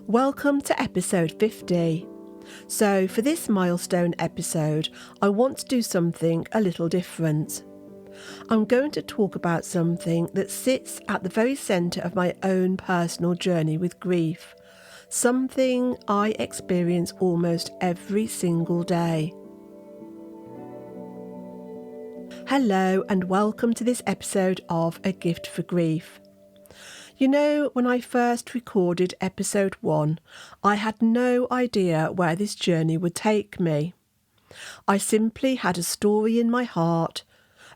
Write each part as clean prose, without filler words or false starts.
Welcome to episode 50. So for this milestone episode, I want to do something a little different. I'm going to talk about something that sits at the very centre of my own personal journey with grief, something I experience almost every single day. Hello and welcome to this episode of A Gift for Grief. You know, when I first recorded episode 1, I had no idea where this journey would take me. I simply had a story in my heart,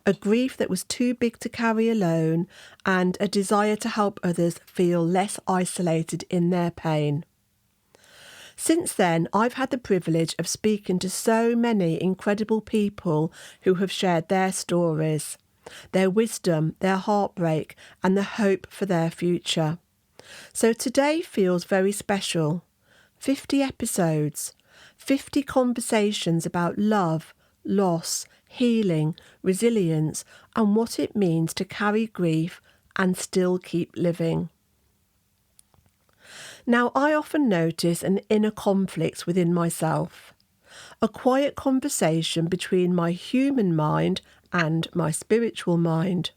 a grief that was too big to carry alone, and a desire to help others feel less isolated in their pain. Since then, I've had the privilege of speaking to so many incredible people who have shared their stories, their wisdom, their heartbreak, and the hope for their future. So today feels very special. 50 episodes, 50 conversations about love, loss, healing, resilience, and what it means to carry grief and still keep living. Now, I often notice an inner conflict within myself, a quiet conversation between my human mind and my spiritual mind.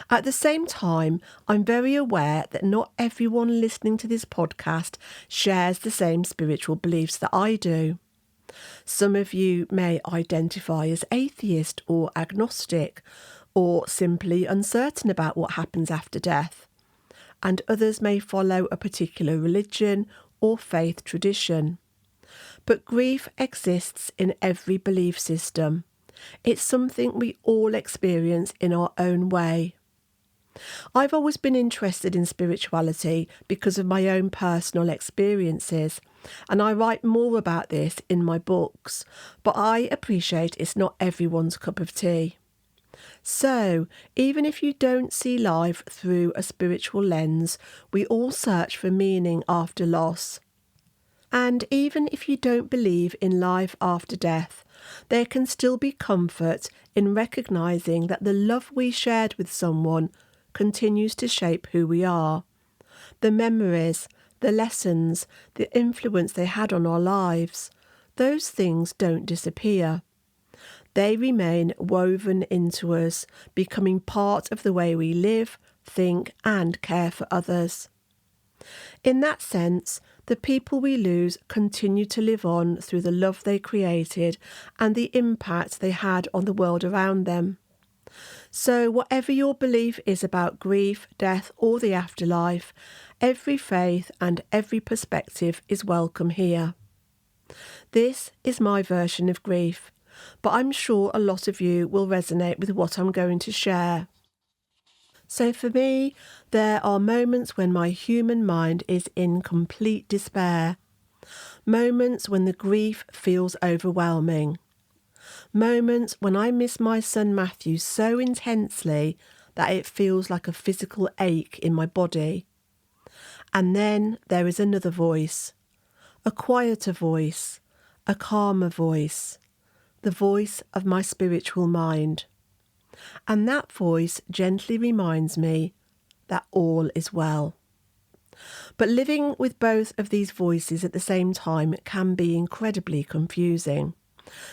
At the same time, I'm very aware that not everyone listening to this podcast shares the same spiritual beliefs that I do. Some of you may identify as atheist or agnostic, or simply uncertain about what happens after death, and others may follow a particular religion or faith tradition. But grief exists in every belief system. It's something we all experience in our own way. I've always been interested in spirituality because of my own personal experiences, and I write more about this in my books, but I appreciate it's not everyone's cup of tea. So, even if you don't see life through a spiritual lens, we all search for meaning after loss. And even if you don't believe in life after death, there can still be comfort in recognising that the love we shared with someone continues to shape who we are. The memories, the lessons, the influence they had on our lives, those things don't disappear. They remain woven into us, becoming part of the way we live, think, and care for others. In that sense, the people we lose continue to live on through the love they created and the impact they had on the world around them. So whatever your belief is about grief, death, or the afterlife, every faith and every perspective is welcome here. This is my version of grief, but I'm sure a lot of you will resonate with what I'm going to share. So for me, there are moments when my human mind is in complete despair, moments when the grief feels overwhelming, moments when I miss my son Matthew so intensely that it feels like a physical ache in my body. And then there is another voice, a quieter voice, a calmer voice, the voice of my spiritual mind. And that voice gently reminds me that all is well. But living with both of these voices at the same time can be incredibly confusing.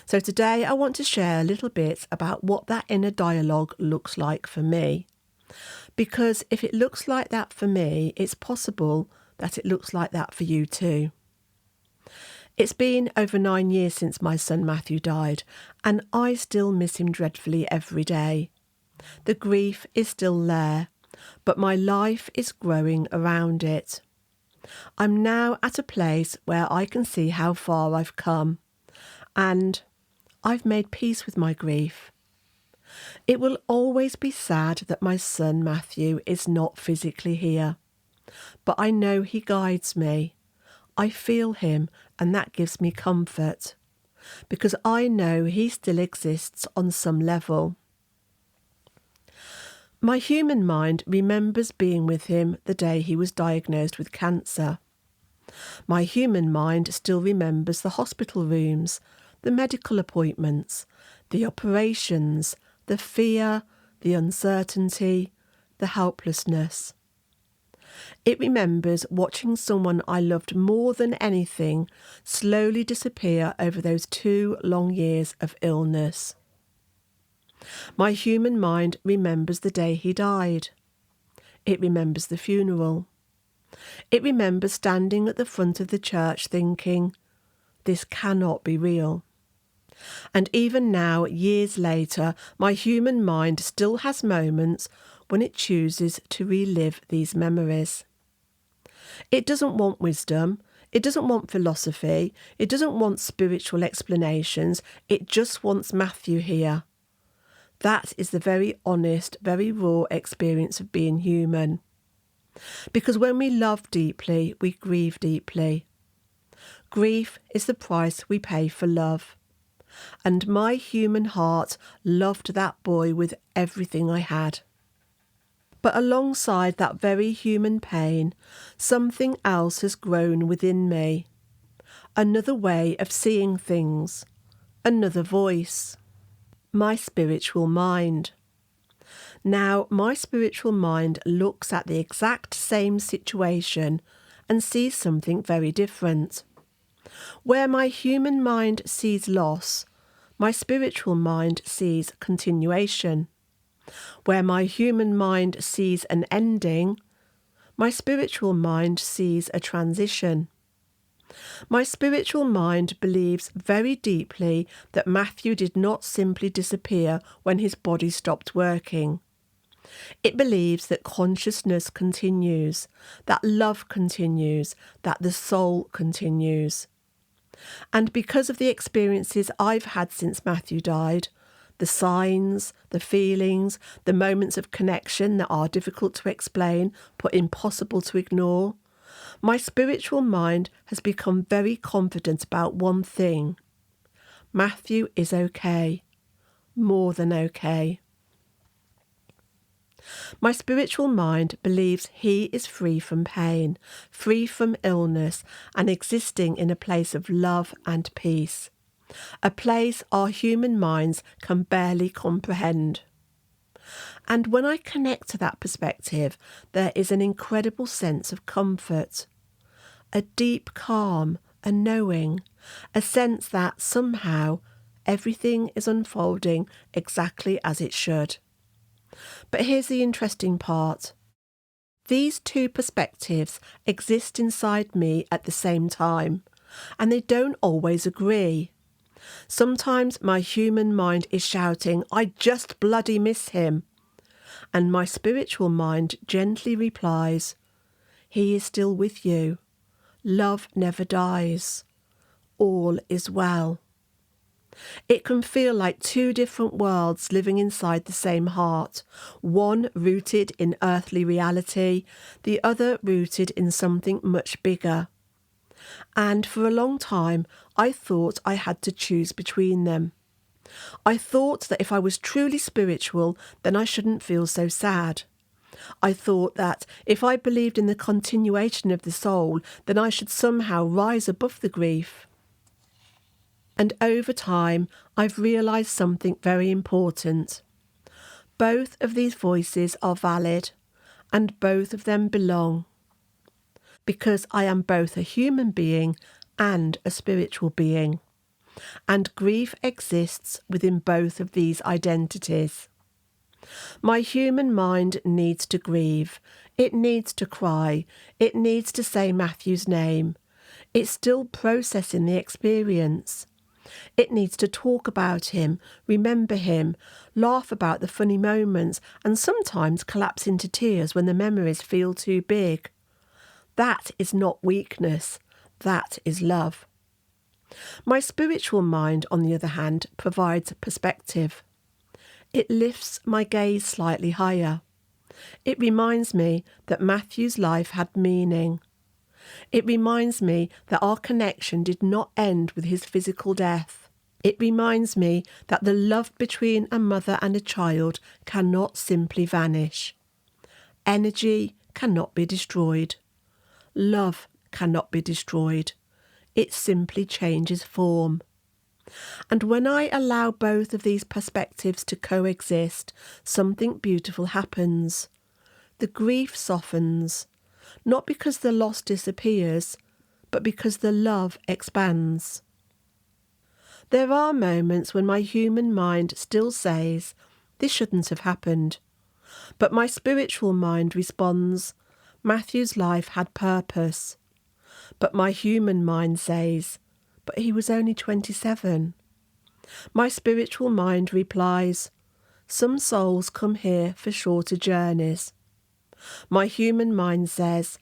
So today I want to share a little bit about what that inner dialogue looks like for me. Because if it looks like that for me, it's possible that it looks like that for you too. It's been over 9 years since my son Matthew died, and I still miss him dreadfully every day. The grief is still there, but my life is growing around it. I'm now at a place where I can see how far I've come, and I've made peace with my grief. It will always be sad that my son Matthew is not physically here, but I know he guides me. I feel him, and that gives me comfort, because I know he still exists on some level. My human mind remembers being with him the day he was diagnosed with cancer. My human mind still remembers the hospital rooms, the medical appointments, the operations, the fear, the uncertainty, the helplessness. It remembers watching someone I loved more than anything slowly disappear over those 2 long years of illness. My human mind remembers the day he died. It remembers the funeral. It remembers standing at the front of the church thinking, this cannot be real. And even now, years later, my human mind still has moments when it chooses to relive these memories. It doesn't want wisdom. It doesn't want philosophy. It doesn't want spiritual explanations. It just wants Matthew here. That is the very honest, very raw experience of being human. Because when we love deeply, we grieve deeply. Grief is the price we pay for love. And my human heart loved that boy with everything I had. But alongside that very human pain, something else has grown within me. Another way of seeing things. Another voice. My spiritual mind. Now, my spiritual mind looks at the exact same situation and sees something very different. Where my human mind sees loss, my spiritual mind sees continuation. Where my human mind sees an ending, my spiritual mind sees a transition. My spiritual mind believes very deeply that Matthew did not simply disappear when his body stopped working. It believes that consciousness continues, that love continues, that the soul continues. And because of the experiences I've had since Matthew died, the signs, the feelings, the moments of connection that are difficult to explain but impossible to ignore, my spiritual mind has become very confident about one thing. Matthew is okay, more than okay. My spiritual mind believes he is free from pain, free from illness, and existing in a place of love and peace. A place our human minds can barely comprehend. And when I connect to that perspective, there is an incredible sense of comfort, a deep calm, a knowing, a sense that somehow everything is unfolding exactly as it should. But here's the interesting part. These two perspectives exist inside me at the same time, and they don't always agree. Sometimes my human mind is shouting, I just bloody miss him. And my spiritual mind gently replies, he is still with you. Love never dies. All is well. It can feel like 2 different worlds living inside the same heart, one rooted in earthly reality, the other rooted in something much bigger. And for a long time, I thought I had to choose between them. I thought that if I was truly spiritual, then I shouldn't feel so sad. I thought that if I believed in the continuation of the soul, then I should somehow rise above the grief. And over time, I've realised something very important. Both of these voices are valid, and both of them belong. Because I am both a human being and a spiritual being. And grief exists within both of these identities. My human mind needs to grieve. It needs to cry. It needs to say Matthew's name. It's still processing the experience. It needs to talk about him, remember him, laugh about the funny moments, and sometimes collapse into tears when the memories feel too big. That is not weakness. That is love. My spiritual mind, on the other hand, provides perspective. It lifts my gaze slightly higher. It reminds me that Matthew's life had meaning. It reminds me that our connection did not end with his physical death. It reminds me that the love between a mother and a child cannot simply vanish. Energy cannot be destroyed. Love cannot be destroyed. It simply changes form. And when I allow both of these perspectives to coexist, something beautiful happens. The grief softens. not because the loss disappears, but because the love expands. There are moments when my human mind still says, this shouldn't have happened. But my spiritual mind responds, Matthew's life had purpose. But my human mind says, but he was only 27. My spiritual mind replies, some souls come here for shorter journeys. My human mind says,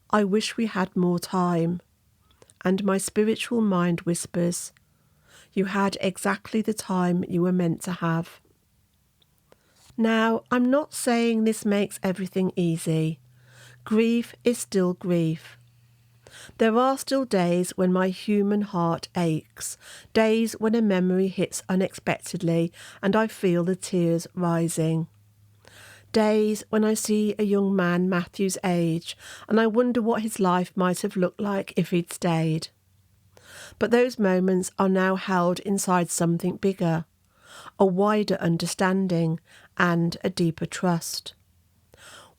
I wish we had more time. And my spiritual mind whispers, you had exactly the time you were meant to have. Now, I'm not saying this makes everything easy. Grief is still grief. There are still days when my human heart aches, days when a memory hits unexpectedly and I feel the tears rising. Days when I see a young man Matthew's age and I wonder what his life might have looked like if he'd stayed. But those moments are now held inside something bigger, a wider understanding and a deeper trust.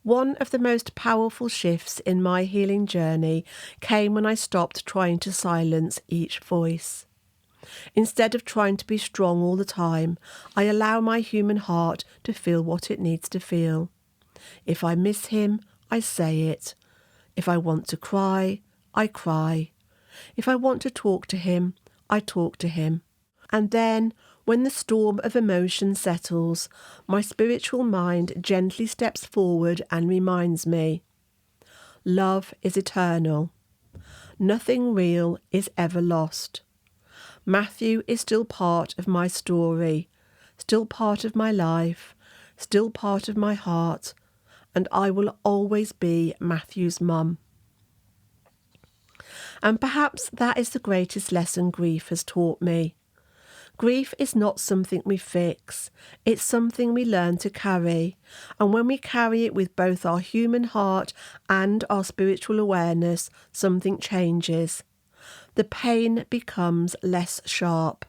One of the most powerful shifts in my healing journey came when I stopped trying to silence each voice. Instead of trying to be strong all the time, I allow my human heart to feel what it needs to feel. If I miss him, I say it. If I want to cry, I cry. If I want to talk to him, I talk to him. And then, when the storm of emotion settles, my spiritual mind gently steps forward and reminds me, love is eternal. Nothing real is ever lost. Matthew is still part of my story, still part of my life, still part of my heart, and I will always be Matthew's mum. And perhaps that is the greatest lesson grief has taught me. Grief is not something we fix, it's something we learn to carry, and when we carry it with both our human heart and our spiritual awareness, something changes. The pain becomes less sharp,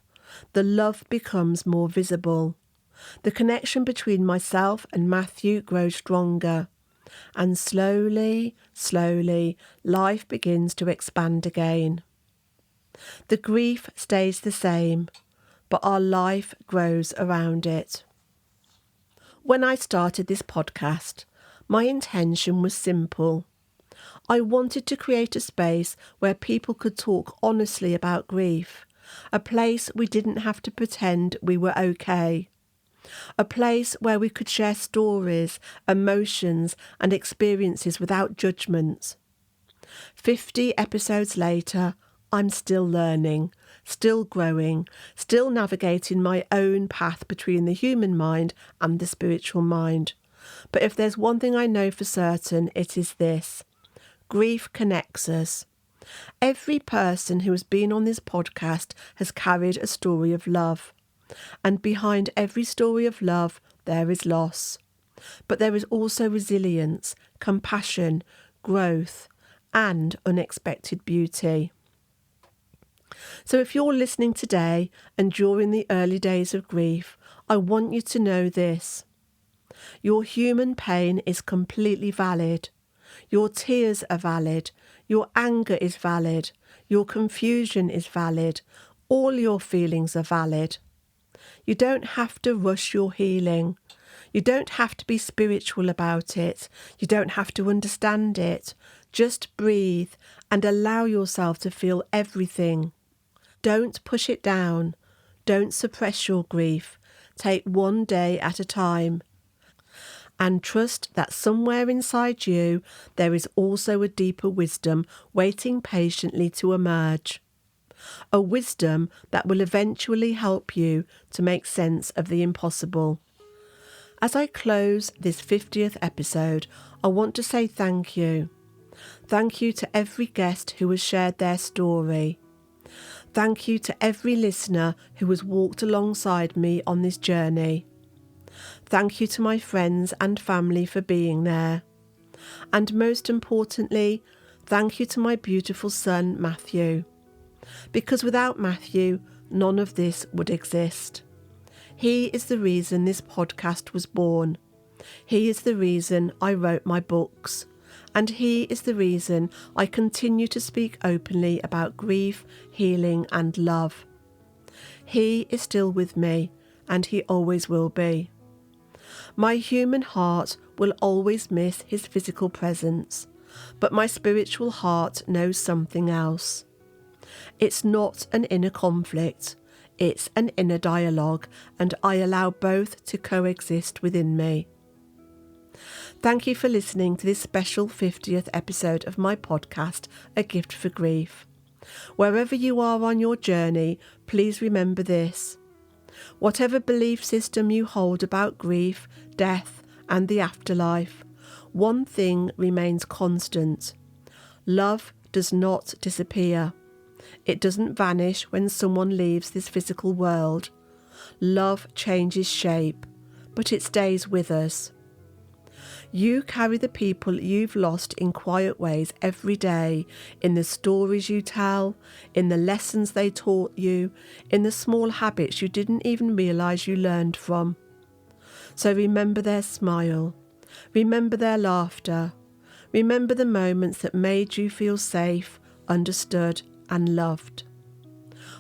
the love becomes more visible, the connection between myself and Matthew grows stronger, and slowly, slowly, life begins to expand again. The grief stays the same, but our life grows around it. When I started this podcast, my intention was simple. I wanted to create a space where people could talk honestly about grief, a place we didn't have to pretend we were okay, a place where we could share stories, emotions, and experiences without judgment. 50 episodes later, I'm still learning, still growing, still navigating my own path between the human mind and the spiritual mind. But if there's one thing I know for certain, it is this. Grief connects us. Every person who has been on this podcast has carried a story of love. And behind every story of love, there is loss. But there is also resilience, compassion, growth, and unexpected beauty. So if you're listening today and during the early days of grief, I want you to know this. Your human pain is completely valid. Your tears are valid. Your anger is valid. Your confusion is valid. All your feelings are valid. You don't have to rush your healing. You don't have to be spiritual about it. You don't have to understand it. Just breathe and allow yourself to feel everything. Don't push it down. Don't suppress your grief. Take one day at a time. And trust that somewhere inside you there is also a deeper wisdom waiting patiently to emerge. A wisdom that will eventually help you to make sense of the impossible. As I close this 50th episode, I want to say thank you. Thank you to every guest who has shared their story. Thank you to every listener who has walked alongside me on this journey. Thank you to my friends and family for being there. And most importantly, thank you to my beautiful son, Matthew. Because without Matthew, none of this would exist. He is the reason this podcast was born. He is the reason I wrote my books. and He is the reason I continue to speak openly about grief, healing and love. He is still with me, and He always will be. My human heart will always miss His physical presence, but my spiritual heart knows something else. It's not an inner conflict, it's an inner dialogue, and I allow both to coexist within me. Thank you for listening to this special 50th episode of my podcast, A Gift for Grief. Wherever you are on your journey, please remember this. Whatever belief system you hold about grief, death, and the afterlife, one thing remains constant. Love does not disappear. It doesn't vanish when someone leaves this physical world. Love changes shape, but it stays with us. You carry the people you've lost in quiet ways every day, in the stories you tell, in the lessons they taught you, in the small habits you didn't even realise you learned from. So remember their smile, remember their laughter, remember the moments that made you feel safe, understood and loved.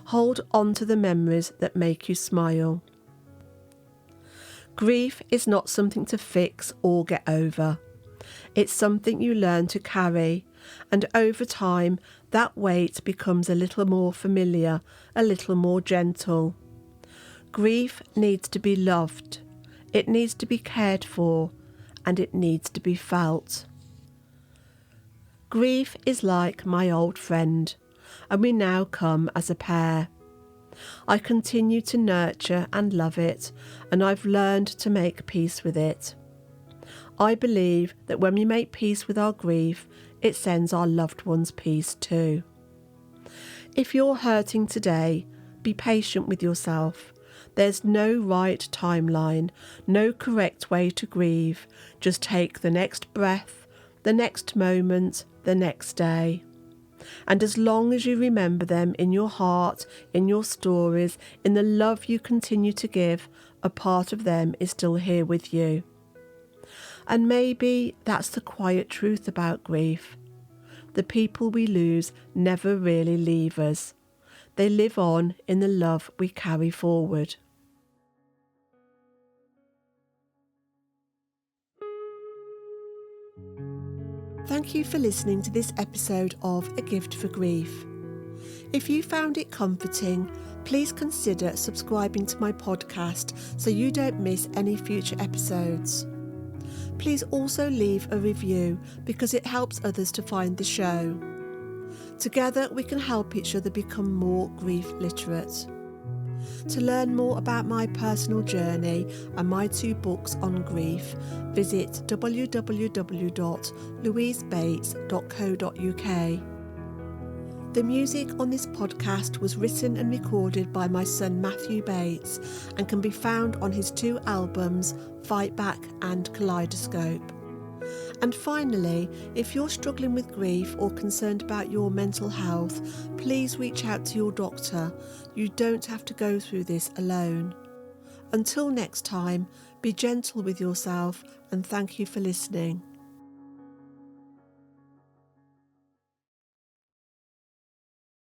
Hold on to the memories that make you smile. Grief is not something to fix or get over. It's something you learn to carry, and over time that weight becomes a little more familiar, a little more gentle. Grief needs to be loved, it needs to be cared for, and it needs to be felt. Grief is like my old friend, and we now come as a pair. I continue to nurture and love it, and I've learned to make peace with it. I believe that when we make peace with our grief, it sends our loved ones peace too. If you're hurting today, be patient with yourself. There's no right timeline, no correct way to grieve. Just take the next breath, the next moment, the next day. And as long as you remember them in your heart, in your stories, in the love you continue to give, a part of them is still here with you. And maybe that's the quiet truth about grief. The people we lose never really leave us. They live on in the love we carry forward. Thank you for listening to this episode of A Gift for Grief. If you found it comforting, please consider subscribing to my podcast so you don't miss any future episodes. Please also leave a review because it helps others to find the show. Together we can help each other become more grief literate. To learn more about my personal journey and my 2 books on grief, visit www.louisebates.co.uk. The music on this podcast was written and recorded by my son Matthew Bates and can be found on his 2 albums, Fight Back and Kaleidoscope. And finally, if you're struggling with grief or concerned about your mental health, please reach out to your doctor. You don't have to go through this alone. Until next time, be gentle with yourself and thank you for listening.